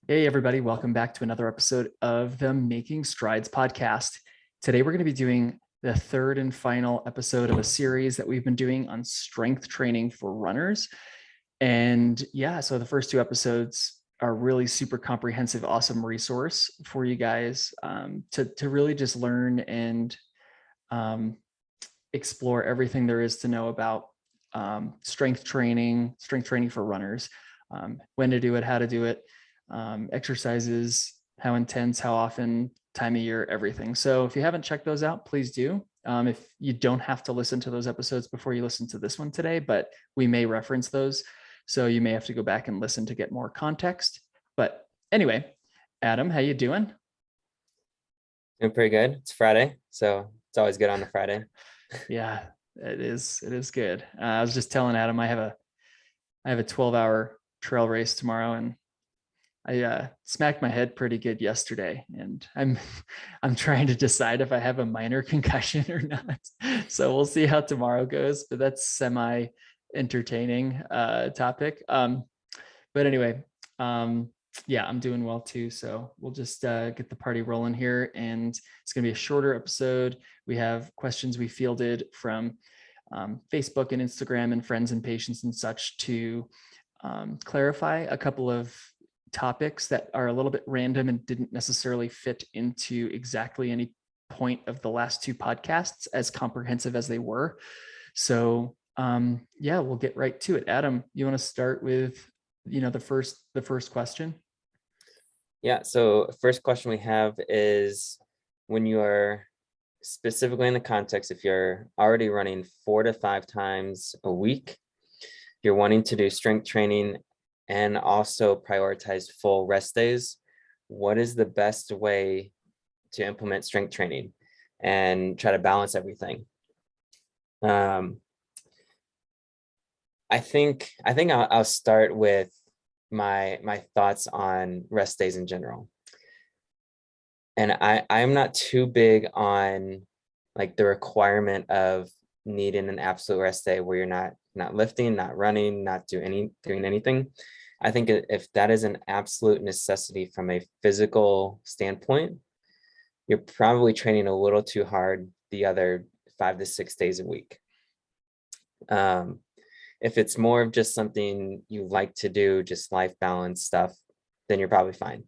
Hey, everybody, welcome back to another episode of the Making Strides podcast. Today, we're going to be doing the third and final episode of a series that we've been doing on strength training for runners. And yeah, so the first two episodes are really super comprehensive, awesome resource for you guys to really just learn and um, explore everything there is to know about strength training for runners, when to do it, how to do it, exercises, how intense, how often, time of year, everything. So if you haven't checked those out, please do. If you don't have to listen to those episodes before you listen to this one today, but we may reference those. So you may have to go back and listen to get more context. But anyway, Adam, how you doing? Doing pretty good. It's Friday, so it's always good on a Friday. Yeah, it is. It is good. I was just telling Adam I have a 12-hour trail race tomorrow, and I smacked my head pretty good yesterday, and I'm trying to decide if I have a minor concussion or not. So we'll see how tomorrow goes. But that's semi entertaining topic. But anyway, yeah, I'm doing well too. So we'll just get the party rolling here, and it's going to be a shorter episode. We have questions we fielded from Facebook and Instagram and friends and patients and such to clarify a couple of topics that are a little bit random and didn't necessarily fit into exactly any point of the last two podcasts, as comprehensive as they were. So yeah, we'll get right to it. Adam, you want to start with the first question? Yeah, so first question we have is when you are specifically in the context, if you're already running 4 to 5 times a week, you're wanting to do strength training and also prioritize full rest days, what is the best way to implement strength training and try to balance everything? Um, I think I'll start with my thoughts on rest days in general. And I'm not too big on like the requirement of needing an absolute rest day where you're not lifting, not running, not doing anything. I think if that is an absolute necessity from a physical standpoint, you're probably training a little too hard the other 5 to 6 days a week. Um, if it's more of just something you like to do, just life balance stuff, then you're probably fine.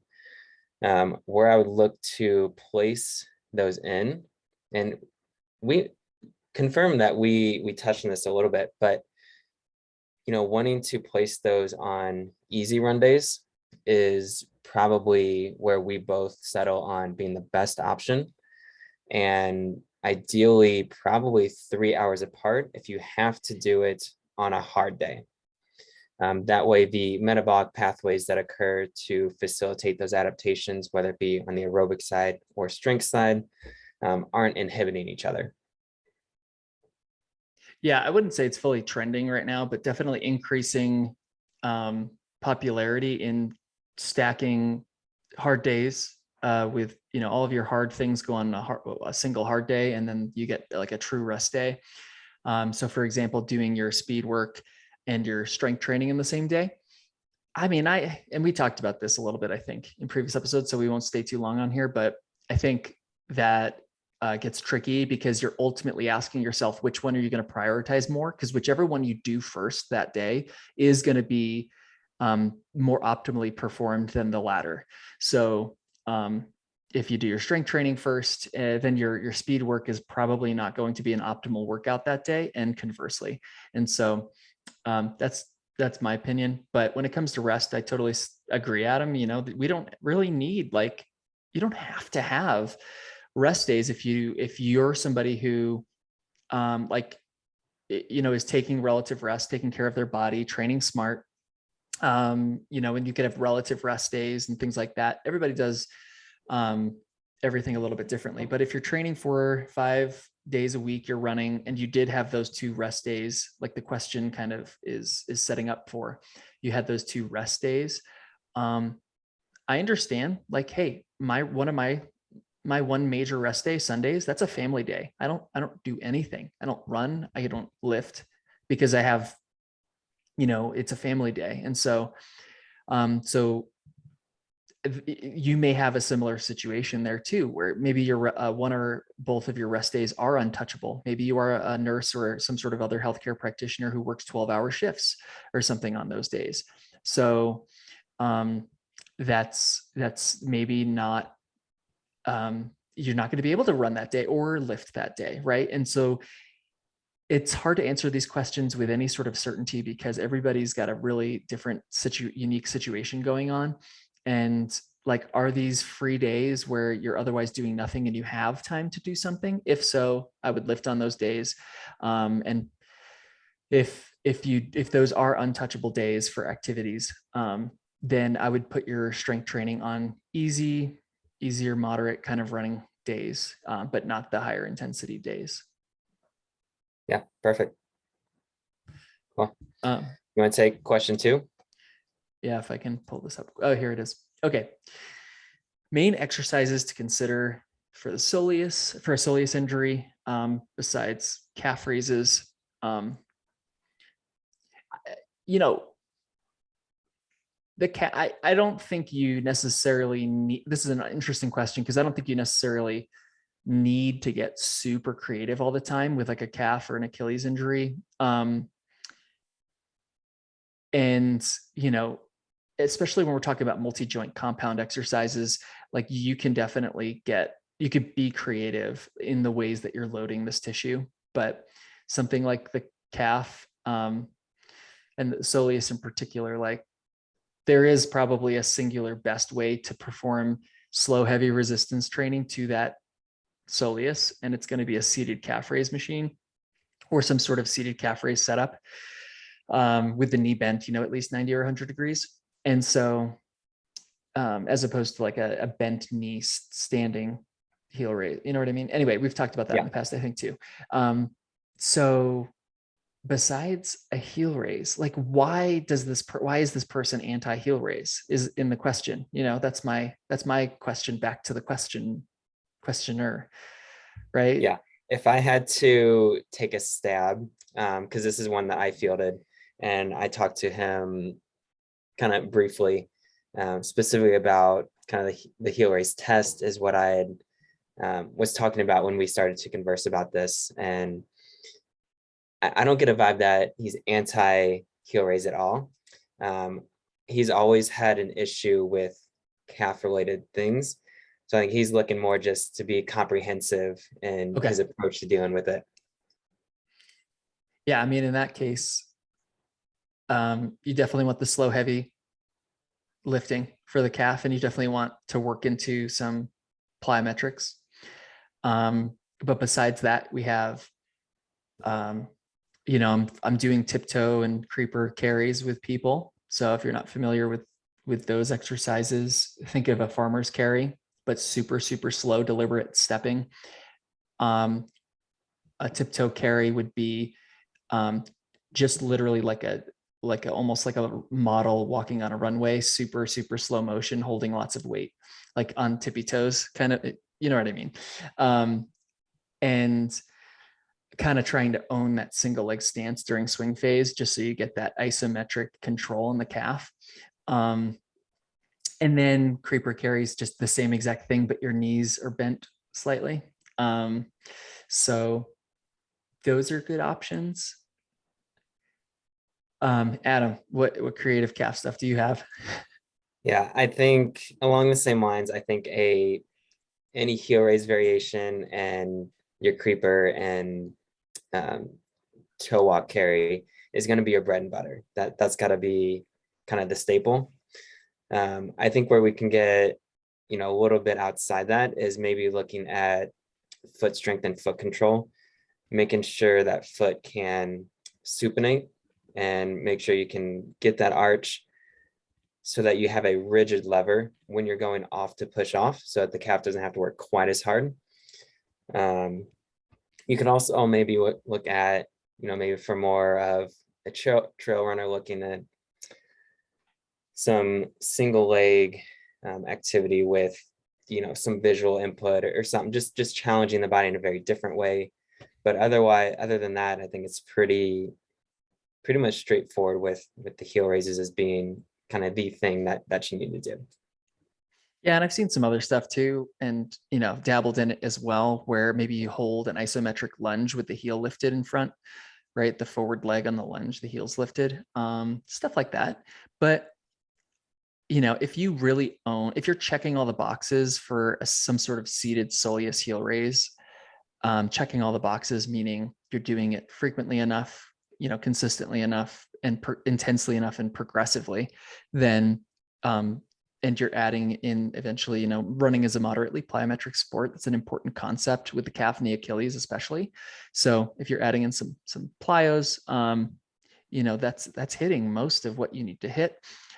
Where I would look to place those in, and we confirm that we touched on this a little bit, but wanting to place those on easy run days is probably where we both settle on being the best option. And ideally, probably 3 hours apart if you have to do it on a hard day. That way, the metabolic pathways that occur to facilitate those adaptations, whether it be on the aerobic side or strength side, aren't inhibiting each other. Yeah, I wouldn't say it's fully trending right now, but definitely increasing popularity in stacking hard days with all of your hard things go on a single hard day, and then you get like a true rest day. So for example, doing your speed work and your strength training in the same day. I mean, and we talked about this a little bit, I think, in previous episodes, so we won't stay too long on here, but I think that gets tricky because you're ultimately asking yourself, which one are you going to prioritize more? Because whichever one you do first that day is going to be more optimally performed than the latter. So if you do your strength training first, then your speed work is probably not going to be an optimal workout that day, and conversely. And so that's my opinion. But when it comes to rest, I totally agree, Adam. We don't really need, like, you don't have to have rest days if you're somebody who like is taking relative rest, taking care of their body, training smart. And you could have relative rest days and things like that. Everybody does um everything a little bit differently. But if you're training for 5 days a week, you're running, and you did have those two rest days, like the question kind of is setting up for, you had those two rest days. I understand, like, hey, my one major rest day, Sundays, that's a family day. I don't do anything. I don't run, I don't lift, because I have, it's a family day. And so you may have a similar situation there too, where maybe your one or both of your rest days are untouchable. Maybe you are a nurse or some sort of other healthcare practitioner who works 12-hour shifts or something on those days. So um, that's maybe not, you're not going to be able to run that day or lift that day, right? And so it's hard to answer these questions with any sort of certainty because everybody's got a really different unique situation going on. And like, are these free days where you're otherwise doing nothing and you have time to do something? If so, I would lift on those days. And if those are untouchable days for activities, then I would put your strength training on easier, moderate kind of running days, but not the higher intensity days. Yeah, perfect. Cool. Um, You want to take question 2? Yeah, if I can pull this up. Oh, here it is. Okay. Main exercises to consider for a soleus injury, besides calf raises. You know, I don't think you necessarily need, this is an interesting question because I don't think you necessarily need to get super creative all the time with like a calf or an Achilles injury. And, you know, especially when we're talking about multi-joint compound exercises, like you can definitely you could be creative in the ways that you're loading this tissue, but something like the calf, and the soleus in particular, like there is probably a singular best way to perform slow, heavy resistance training to that soleus. And it's going to be a seated calf raise machine or some sort of seated calf raise setup, with the knee bent, at least 90 or 100 degrees. And so, as opposed to like a bent knee standing heel raise, you know what I mean? Anyway, we've talked about that in the past, I think too. So besides a heel raise, like why is this person anti heel raise is in the question, that's my question back to the questioner, right? Yeah. If I had to take a stab, because this is one that I fielded and I talked to him kind of briefly, specifically about kind of the heel raise test is what I had was talking about when we started to converse about this. And I don't get a vibe that he's anti heel raise at all. He's always had an issue with calf related things. So I think he's looking more just to be comprehensive in his approach to dealing with it. Yeah, I mean, in that case, you definitely want the slow, heavy lifting for the calf, and you definitely want to work into some plyometrics. But besides that, we have, I'm doing tiptoe and creeper carries with people. So if you're not familiar with those exercises, think of a farmer's carry, but super, super slow, deliberate stepping. A tiptoe carry would be just literally like almost like a model walking on a runway, super, super slow motion, holding lots of weight, like on tippy toes, kind of, you know what I mean? And kind of trying to own that single leg stance during swing phase, just so you get that isometric control in the calf. And then creeper carries, just the same exact thing, but your knees are bent slightly. So those are good options. Adam, what creative calf stuff do you have? Yeah, I think along the same lines, I think any heel raise variation and your creeper and toe walk carry is going to be your bread and butter. That's got to be kind of the staple. I think where we can get, a little bit outside that is maybe looking at foot strength and foot control, making sure that foot can supinate and make sure you can get that arch so that you have a rigid lever when you're going off to push off so that the calf doesn't have to work quite as hard. You can also maybe look at, maybe for more of a trail runner, looking at some single leg activity with, some visual input or something, just challenging the body in a very different way. But other than that, I think it's pretty much straightforward with the heel raises as being kind of the thing that you need to do. Yeah, and I've seen some other stuff too, and dabbled in it as well, where maybe you hold an isometric lunge with the heel lifted in front, right? The forward leg on the lunge, the heel's lifted, stuff like that. But if you really if you're checking all the boxes for some sort of seated soleus heel raise, checking all the boxes, meaning you're doing it frequently enough, consistently enough, and intensely enough and progressively, then and you're adding in eventually, running is a moderately plyometric sport. That's an important concept with the calf and the Achilles, especially. So if you're adding in some plyos, that's hitting most of what you need to hit.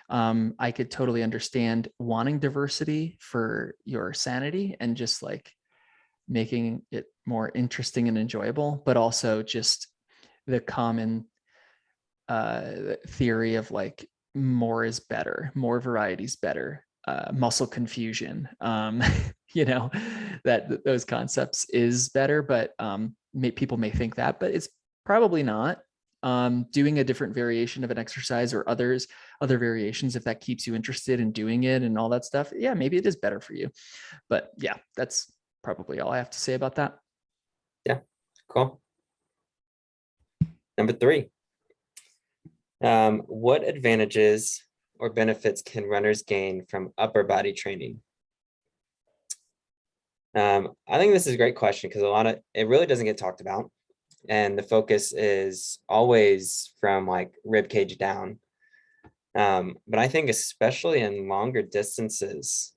I could totally understand wanting diversity for your sanity and just like making it more interesting and enjoyable, but also just the common theory of like more is better, more variety is better, muscle confusion, that those concepts is better, but people may think that, but it's probably not. Doing a different variation of an exercise or other variations, if that keeps you interested in doing it and all that stuff, yeah, maybe it is better for you. But yeah, that's probably all I have to say about that. Yeah, cool. Number 3. What advantages or benefits can runners gain from upper body training? I think this is a great question because it really doesn't get talked about. And the focus is always from like rib cage down. But I think especially in longer distances,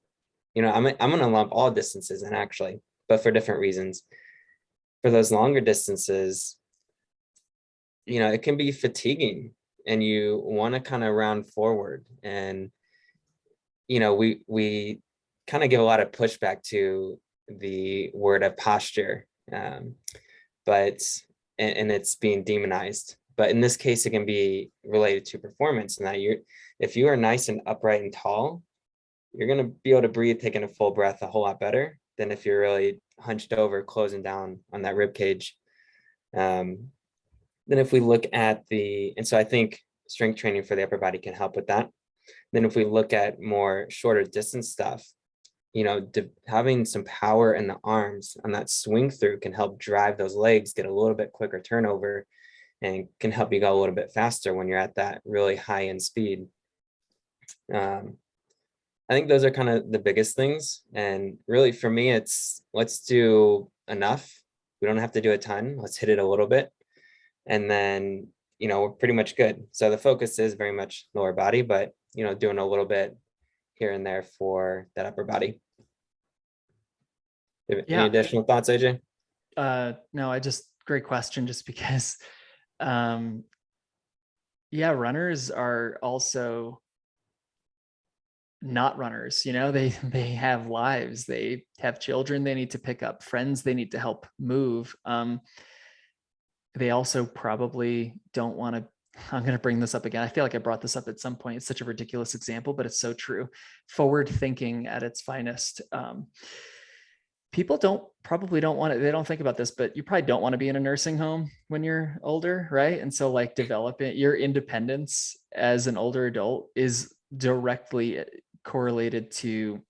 I'm going to lump all distances in actually, but for different reasons. For those longer distances, it can be fatiguing and you want to kind of round forward. And, we kind of give a lot of pushback to the word of posture, but it's being demonized. But in this case, it can be related to performance, and that if you are nice and upright and tall, you're going to be able to breathe, taking a full breath a whole lot better than if you're really hunched over, closing down on that rib cage. Then if we look at and so I think strength training for the upper body can help with that. Then if we look at more shorter distance stuff, having some power in the arms on that swing through can help drive those legs, get a little bit quicker turnover, and can help you go a little bit faster when you're at that really high end speed. I think those are kind of the biggest things. And really for me, it's let's do enough. We don't have to do a ton. Let's hit it a little bit. And then, we're pretty much good. So the focus is very much lower body, but, doing a little bit here and there for that upper body. Any Yeah. additional thoughts, AJ? No, great question, just because, yeah, runners are also not runners, they have lives, they have children, they need to pick up, friends they need to help move. They also probably don't want to, I'm going to bring this up again. I feel like I brought this up at some point. It's such a ridiculous example, but it's so true. Forward thinking at its finest. People probably don't want to, they don't think about this, but you probably don't want to be in a nursing home when you're older, right? And so like developing your independence as an older adult is directly correlated to,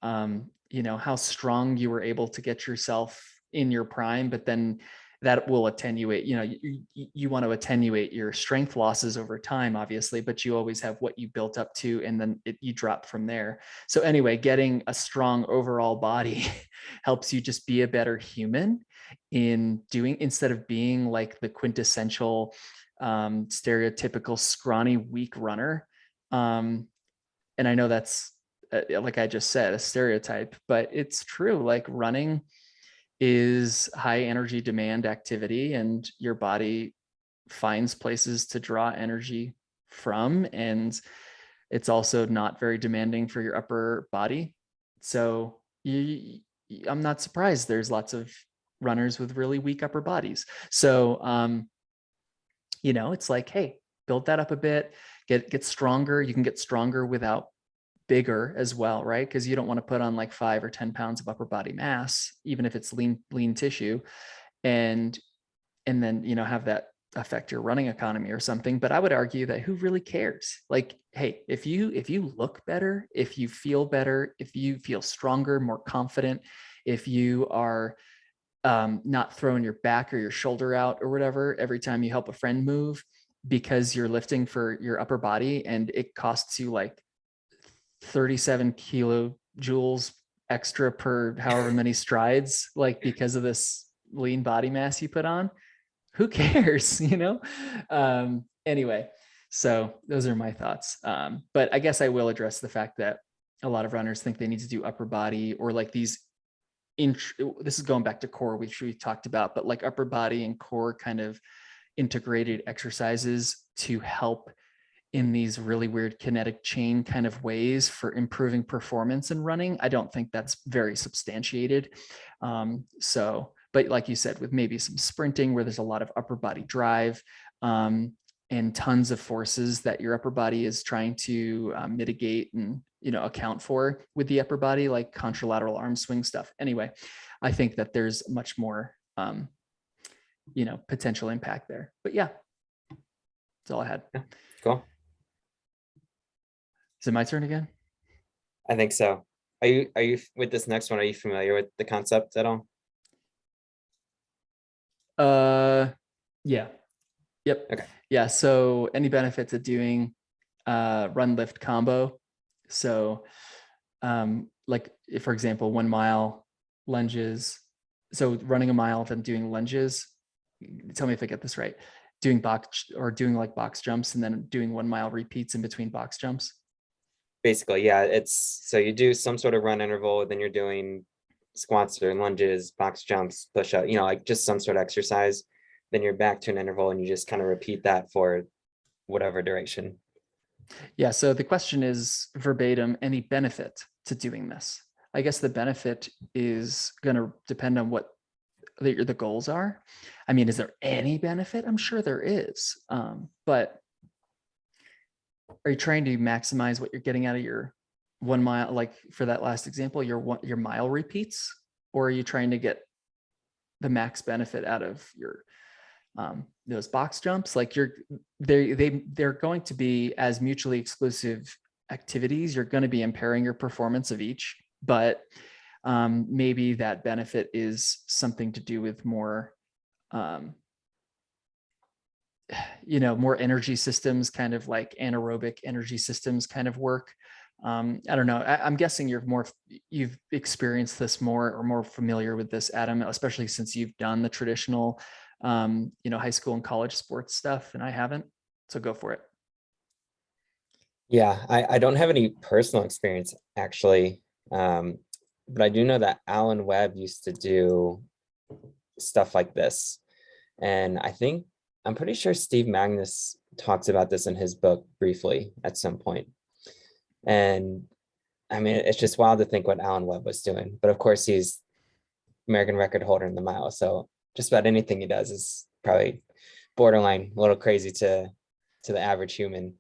how strong you were able to get yourself in your prime, but then that will attenuate, you want to attenuate your strength losses over time, obviously, but you always have what you built up to, and then you drop from there. So anyway, getting a strong overall body helps you just be a better human instead of being like the quintessential stereotypical scrawny, weak runner. And I know that's, like I just said, a stereotype, but it's true. Like running is high energy demand activity, and your body finds places to draw energy from. And it's also not very demanding for your upper body. So I'm not surprised there's lots of runners with really weak upper bodies. So, it's like, hey, build that up a bit, get stronger. You can get stronger without bigger as well, right? Because you don't want to put on like 5 or 10 pounds of upper body mass, even if it's lean tissue, and then have that affect your running economy or something, but I would argue that who really cares? Like, hey, if you look better, if you feel better, if you feel stronger, more confident, if you are not throwing your back or your shoulder out or whatever every time you help a friend move because you're lifting for your upper body and it costs you like 37 kilojoules extra per however many strides, like because of this lean body mass you put on, who cares, anyway, so those are my thoughts. But I guess I will address the fact that a lot of runners think they need to do upper body or like these this is going back to core, which we talked about, but like upper body and core kind of integrated exercises to help in these really weird kinetic chain kind of ways for improving performance in running. I don't think that's very substantiated. But like you said, with maybe some sprinting where there's a lot of upper body drive, and tons of forces that your upper body is trying to mitigate and account for with the upper body, like contralateral arm swing stuff. Anyway, I think that there's much more potential impact there. But yeah, that's all I had. Yeah, cool. Is it my turn again? I think so. Are you with this next one? Are you familiar with the concept at all? Yeah. Yep. Okay. Yeah. So any benefits of doing run lift combo? So like if, for example, 1 mile lunges. So running a mile, then doing lunges. Tell me if I get this right. Doing box or doing like box jumps and then doing 1 mile repeats in between box jumps. Basically, yeah, it's so you do some sort of run interval, then you're doing squats or lunges, box jumps, push up, like just some sort of exercise. Then you're back to an interval and you just kind of repeat that for whatever duration. Yeah. So the question is verbatim, any benefit to doing this? I guess the benefit is going to depend on what the goals are. I mean, is there any benefit? I'm sure there is. But are you trying to maximize what you're getting out of your 1 mile, like for that last example, your mile repeats, or are you trying to get the max benefit out of your those box jumps? Like they're going to be as mutually exclusive activities. You're going to be impairing your performance of each, but maybe that benefit is something to do with more more energy systems, kind of like anaerobic energy systems kind of work. I don't know. I'm guessing you've experienced this more or more familiar with this, Adam, especially since you've done the traditional, high school and college sports stuff, and I haven't. So go for it. Yeah, I don't have any personal experience actually, but I do know that Alan Webb used to do stuff like this. And I'm pretty sure Steve Magnus talks about this in his book briefly at some point. And I mean, it's just wild to think what Alan Webb was doing. But of course, he's American record holder in the mile. So just about anything he does is probably borderline a little crazy to the average human.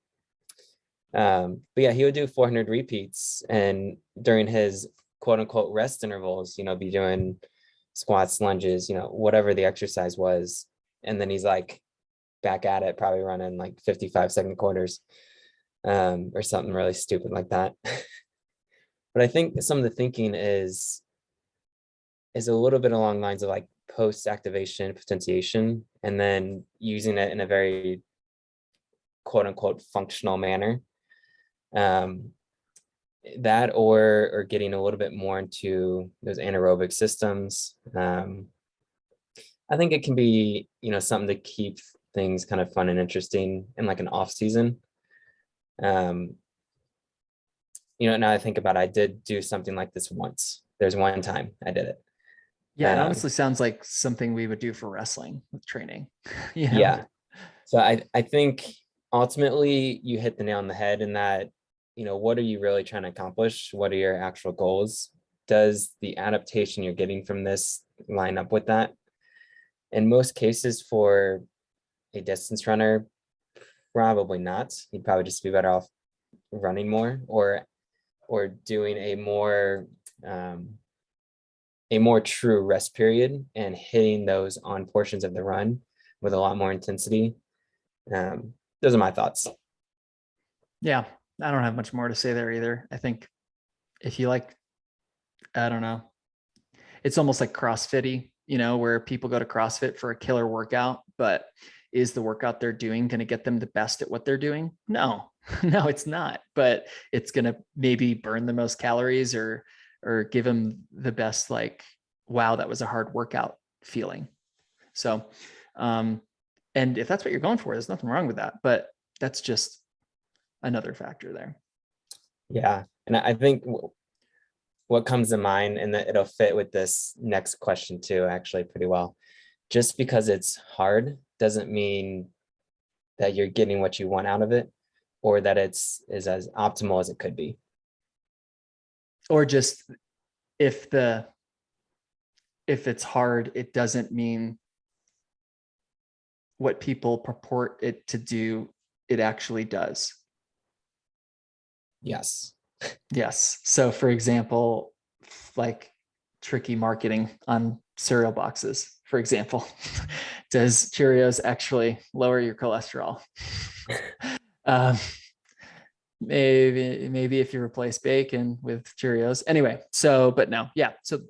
But yeah, he would do 400 repeats, and during his quote unquote rest intervals, be doing squats, lunges, whatever the exercise was. And then he's like back at it, probably running like 55-second quarters, or something really stupid like that. But I think some of the thinking is a little bit along lines of like post-activation potentiation, and then using it in a very quote unquote functional manner. That or getting a little bit more into those anaerobic systems. I think it can be, something to keep things kind of fun and interesting in like an off season. Now I think about it, I did do something like this once. There's one time I did it. Yeah, it honestly sounds like something we would do for wrestling with training. Yeah. So I think ultimately you hit the nail on the head in that, what are you really trying to accomplish? What are your actual goals? Does the adaptation you're getting from this line up with that? In most cases for a distance runner, probably not. You'd probably just be better off running more or doing a more true rest period and hitting those on portions of the run with a lot more intensity. Those are my thoughts. Yeah, I don't have much more to say there either. I think if you like, I don't know, it's almost like CrossFit-y, where people go to CrossFit for a killer workout, but is the workout they're doing going to get them the best at what they're doing? No, no, it's not, but it's going to maybe burn the most calories or give them the best, like, wow, that was a hard workout feeling. So, and if that's what you're going for, there's nothing wrong with that, but that's just another factor there. Yeah. And I think what comes to mind, and that it'll fit with this next question too, actually pretty well. Just because it's hard doesn't mean that you're getting what you want out of it, or that is as optimal as it could be. Or just if it's hard, it doesn't mean what people purport it to do, it actually does. Yes. Yes. So for example, like tricky marketing on cereal boxes, for example, does Cheerios actually lower your cholesterol? um, maybe if you replace bacon with Cheerios. Anyway, so, but no, yeah. So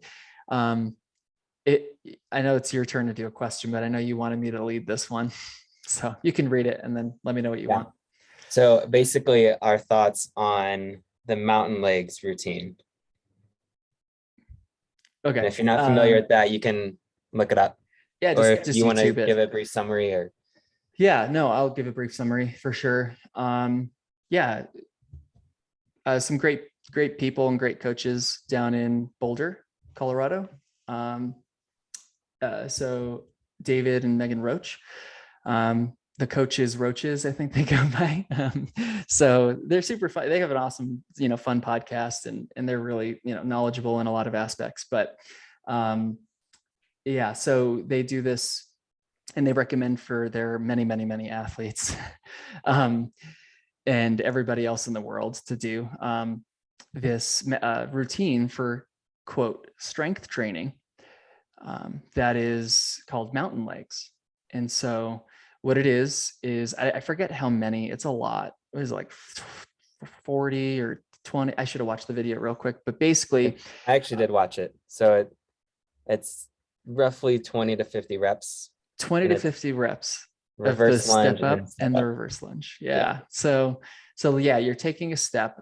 I know it's your turn to do a question, but I know you wanted me to lead this one. So you can read it and then let me know what you want. So basically our thoughts on the mountain legs routine. Okay. And if you're not familiar with that, you can look it up. Yeah, Or if just you want to YouTube it. give a brief summary or. Yeah, no, I'll give a brief summary for sure. Yeah, some great people and great coaches down in Boulder, Colorado. So David and Megan Roach. The coaches Roaches, I think they go by. So they're super fun. They have an awesome, fun podcast, and they're really, knowledgeable in a lot of aspects. But yeah, so they do this, and they recommend for their many, many, many athletes and everybody else in the world to do this routine for, quote, strength training that is called mountain legs. And so what it is I forget how many, it's a lot. It was like 40 or 20. I should have watched the video real quick, but basically. I actually did watch it. So it's roughly 20 to 50 reps. 20 to 50 reps of the Reverse lunge step up and the up. reverse lunge. Yeah. So yeah, you're taking a step.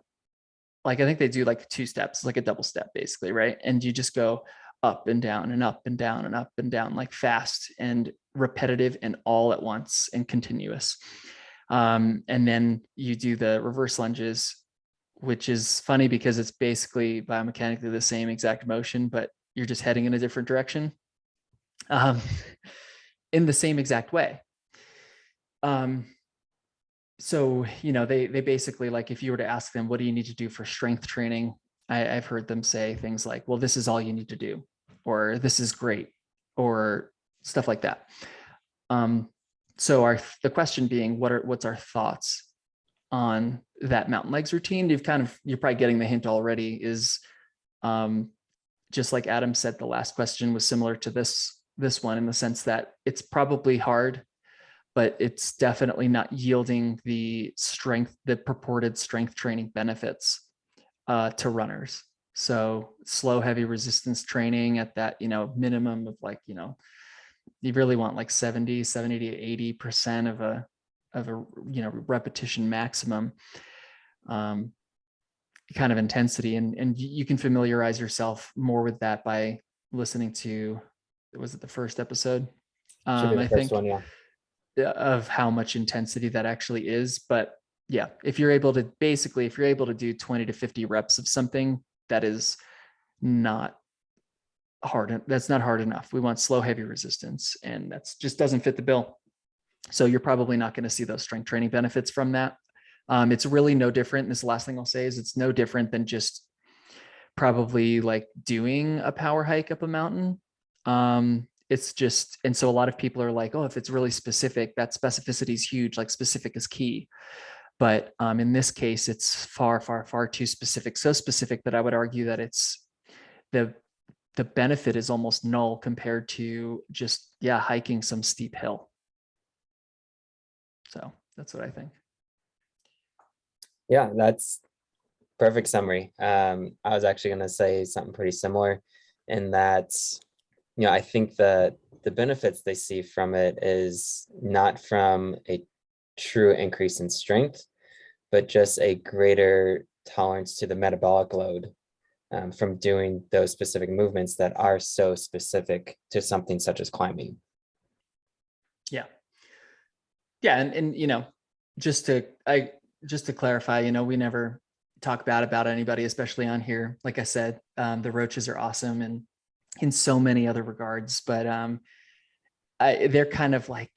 Like I think they do like 2 steps, like a double step basically, right? And you just go up and down and up and down and up and down, like fast and repetitive and all at once and continuous. And then you do the reverse lunges, which is funny because it's basically biomechanically the same exact motion, but you're just heading in a different direction in the same exact way. So, they basically, like, if you were to ask them, what do you need to do for strength training? I've heard them say things like, well, this is all you need to do, or this is great, or stuff like that. So the question being, what's our thoughts on that mountain legs routine? You're probably getting the hint already, is just like Adam said, the last question was similar to this one, in the sense that it's probably hard, but it's definitely not yielding the purported strength training benefits to runners. So slow, heavy resistance training at that, minimum of like, you really want like 70 to 80% of a repetition maximum kind of intensity. And you can familiarize yourself more with that by listening to, was it the first episode? I think one, yeah. Of how much intensity that actually is. But yeah, if you're able to do 20 to 50 reps of something, that is not hard. That's not hard enough. We want slow, heavy resistance, and that's just doesn't fit the bill. So you're probably not going to see those strength training benefits from that. It's really no different. This last thing I'll say is it's no different than just probably like doing a power hike up a mountain. It's just, and so a lot of people are like, oh, if it's really specific, that specificity is huge, like specific is key. But in this case, it's far, far, far too specific. So specific that I would argue that it's the benefit is almost null compared to just, hiking some steep hill. So that's what I think. Yeah, that's perfect summary. I was actually going to say something pretty similar in that, I think the benefits they see from it is not from a true increase in strength, but just a greater tolerance to the metabolic load from doing those specific movements that are so specific to something such as climbing. Yeah. Yeah. And just to clarify, we never talk bad about anybody, especially on here. Like I said, the Roaches are awesome and in so many other regards, but they're kind of like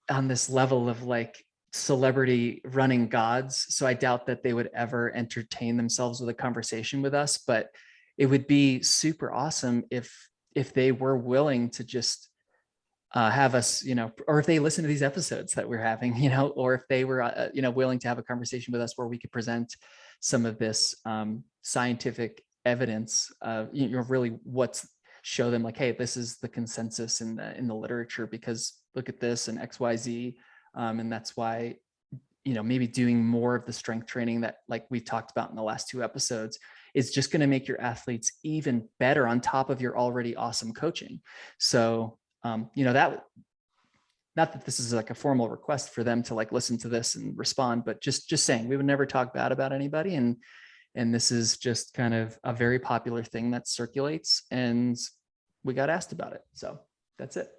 on this level of like celebrity running gods. So I doubt that they would ever entertain themselves with a conversation with us, but it would be super awesome if they were willing to just have us, or if they listen to these episodes that we're having, or if they were, willing to have a conversation with us where we could present some of this scientific evidence of, really show them like, hey, this is the consensus in the literature, because look at this and XYZ. And that's why, maybe doing more of the strength training that like we talked about in the last 2 episodes is just going to make your athletes even better on top of your already awesome coaching. So, that, not that this is like a formal request for them to like listen to this and respond, but just saying we would never talk bad about anybody. And this is just kind of a very popular thing that circulates and we got asked about it. So that's it.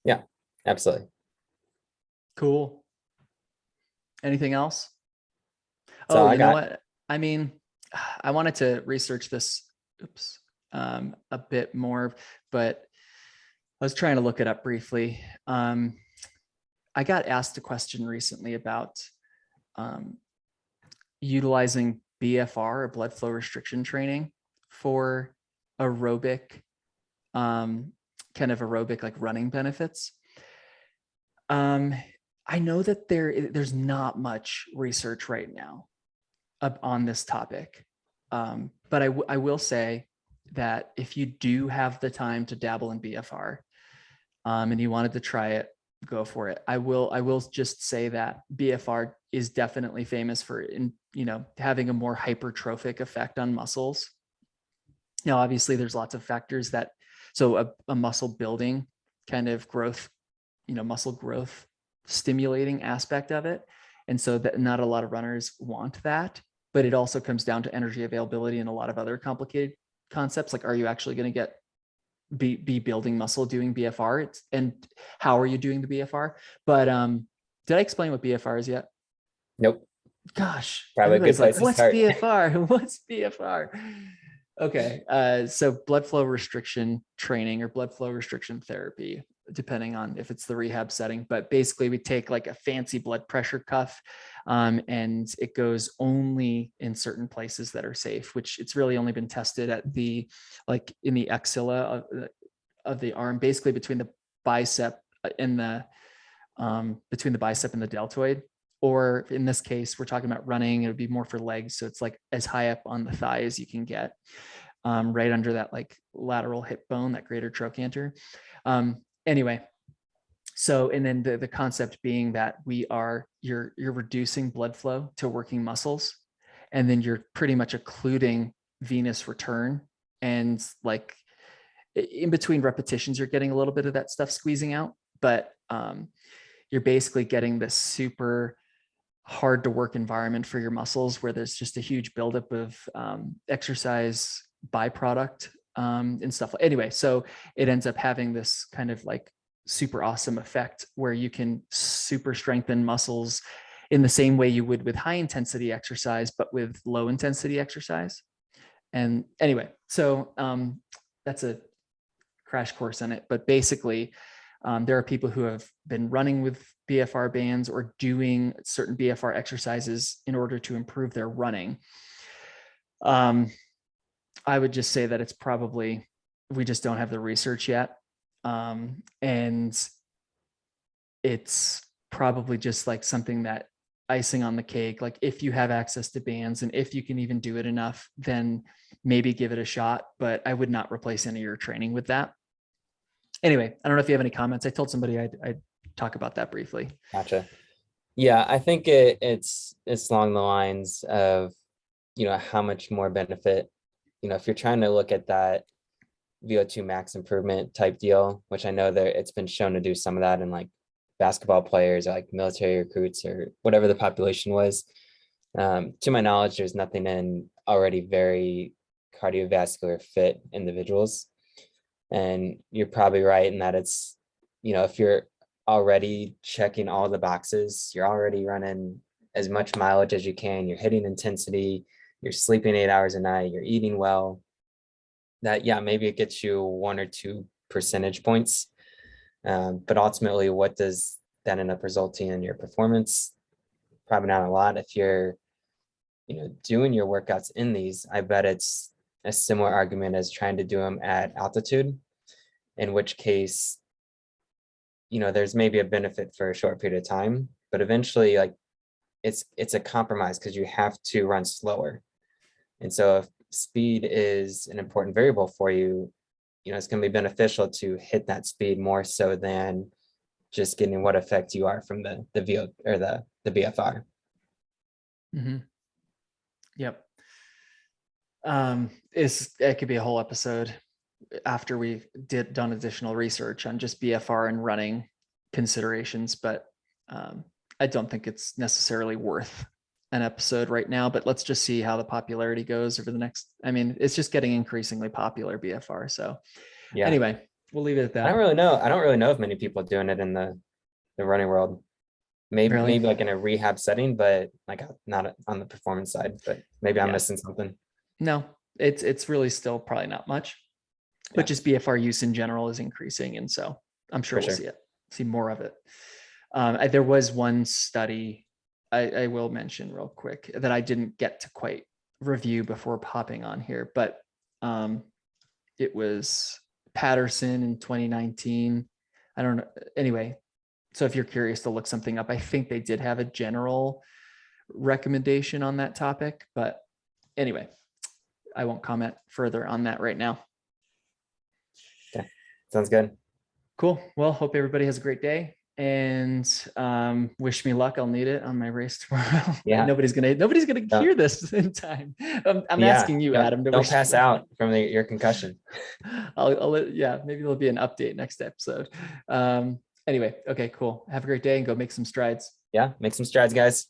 Yeah, absolutely. Cool. Anything else? So Oh, you know what? I mean, I wanted to research this, a bit more, but I was trying to look it up briefly. I got asked a question recently about utilizing BFR, or blood flow restriction training, for aerobic, kind of aerobic like running benefits. I know that there's not much research right now on this topic, but I will say that if you do have the time to dabble in BFR, and you wanted to try it, go for it. I will just say that BFR is definitely famous for having a more hypertrophic effect on muscles. Now, obviously, there's lots of factors that, so a muscle building kind of growth, muscle growth stimulating aspect of it. And so that not a lot of runners want that, but it also comes down to energy availability and a lot of other complicated concepts. Like, are you actually going to be building muscle doing BFR? And how are you doing the BFR? But did I explain what BFR is yet? Nope. Gosh, Probably a good everybody's like, place to what's start. BFR? What's BFR? Okay, so blood flow restriction training or blood flow restriction therapy, depending on if it's the rehab setting. But basically, we take like a fancy blood pressure cuff, and it goes only in certain places that are safe, which it's really only been tested at like in the axilla of the arm, basically between the bicep and between the bicep and the deltoid. Or in this case, we're talking about running, it would be more for legs. So it's like as high up on the thigh as you can get, right under that like lateral hip bone, that greater trochanter. Anyway, so, and then the concept being that you're reducing blood flow to working muscles, and then you're pretty much occluding venous return. And like in between repetitions, you're getting a little bit of that stuff squeezing out, but you're basically getting this super hard to work environment for your muscles where there's just a huge buildup of exercise byproduct and stuff. Anyway, so it ends up having this kind of like super awesome effect where you can super strengthen muscles in the same way you would with high intensity exercise, but with low intensity exercise. And anyway, so that's a crash course in it, but basically there are people who have been running with BFR bands or doing certain BFR exercises in order to improve their running. I would just say that it's probably, we just don't have the research yet. And it's probably just like something that icing on the cake. Like if you have access to bands and if you can even do it enough, then maybe give it a shot, but I would not replace any of your training with that. Anyway, I don't know if you have any comments. I told somebody I'd talk about that briefly. Gotcha. Yeah, I think it's along the lines of, how much more benefit, if you're trying to look at that VO2 max improvement type deal, which I know that it's been shown to do some of that in like basketball players or like military recruits or whatever the population was. To my knowledge, there's nothing in already very cardiovascular fit individuals. And you're probably right in that it's, if you're already checking all the boxes, you're already running as much mileage as you can, you're hitting intensity, you're sleeping 8 hours a night, you're eating well, that, yeah, maybe it gets you 1 or 2 percentage points. But ultimately, what does that end up resulting in your performance? Probably not a lot. If you're, doing your workouts in these, I bet it's a similar argument as trying to do them at altitude, in which case, there's maybe a benefit for a short period of time, but eventually, like, it's a compromise because you have to run slower. And so if speed is an important variable for you, it's going to be beneficial to hit that speed more so than just getting what effect you are from the VO or the BFR. Mhm. Yep. It could be a whole episode after we done additional research on just BFR and running considerations, but I don't think it's necessarily worth an episode right now, but let's just see how the popularity goes over the next, I mean, it's just getting increasingly popular, BFR. So Yeah. anyway, we'll leave it at I that. don't really know. I don't really know if many people are doing it in the running world. Really? Maybe like in a rehab setting, but like not on the performance side, but maybe I'm Yeah. missing something. No, it's really still probably not much, but Yeah, just BFR use in general is increasing. And so I'm sure for we'll sure. see more of it. There was one study I will mention real quick that I didn't get to quite review before popping on here, but it was Patterson in 2019. I don't know. Anyway, so if you're curious to look something up, I think they did have a general recommendation on that topic, but anyway, I won't comment further on that right now. Okay. Sounds good. Cool. Well, hope everybody has a great day and wish me luck. I'll need it on my race tomorrow. Yeah. nobody's gonna Don't, hear this in time. I'm yeah. asking you, Don't, Adam, to don't wish pass me out from your concussion. yeah, maybe there'll be an update next episode. Anyway, okay, cool. Have a great day and go make some strides. Yeah. Make some strides, guys.